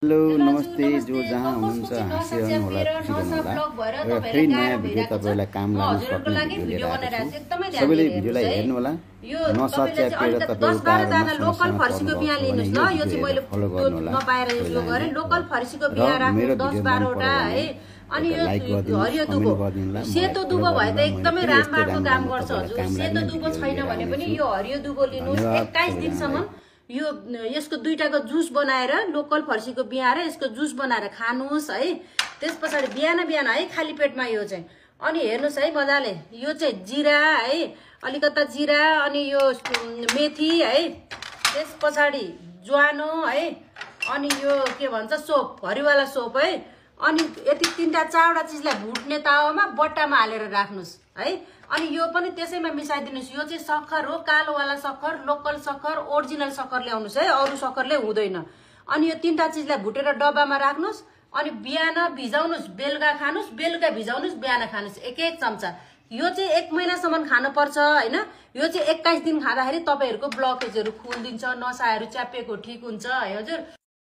Hello नमस्ते जो जहाँ हुनुहुन्छ हाँसिरहनु होला खुसी गर्नु होला र फेरि नयाँ भिडियो तपाईलाई काम लाग्न सक्ने भिडियो लिएर आएको छु सबैले भिडियोलाई हेर्नु होला नसच्यापेर तपाईहरु लोकल फर्सीको बिया लिनुस् ल यो चाहिँ मैले फलो गर्नु होला नपाएर यो गरे लोकल फर्सीको बिया राख्नु 10-12 वटा है अनि यो हरियो दुबो सेतो दुबो भए त एकदमै रामबाडको काम गर्छ हजुर सेतो दुबो छैन भने पनि यो हरियो दुबो लिनुस् 21 दिनसम्म यो यसको दुईटाको जुस बनाएर लोकल फर्सीको बिया र यसको जुस बनाएर खानुस् है त्यसपछि बिहान बिहान है खाली पेटमा यो चाहिँ अनि हेर्नुस् है मजाले यो चाहिँ जीरा है अलिकता जीरा अनि यो मेथी है त्यसपछि ज्वानो है अनि यो के भन्छ सोप हरिवाला सोप है अनि यति तीनटा चारवटा चीजलाई भुट्ने तावामा बट्टामा हालेर राख्नुस् है अनि यो पनि त्यसैमा मिसाइदिनुस् यो चाहिँ सक्खर हो कालोवाला सक्खर लोकल सक्खर ओरिजिनल सक्खर ल्याउनुस् है अरु सक्खरले हुँदैन अनि यो तीनटा चीजलाई भुटेर डब्बामा राख्नुस् अनि बिहान भिजाउनुस् बेलुका खानुस् बेलुका भिजाउनुस् बिहान खानुस् एक चम्चा यो चाहिँ 1 महिनासम्म खानु पर्छ हैन यो चाहिँ 21 दिन खाँदाखेरि तपाईहरुको ब्लकेजहरु खुल्दिन्छ नसाहरु च्यापेको ठीक हुन्छ है हजुर।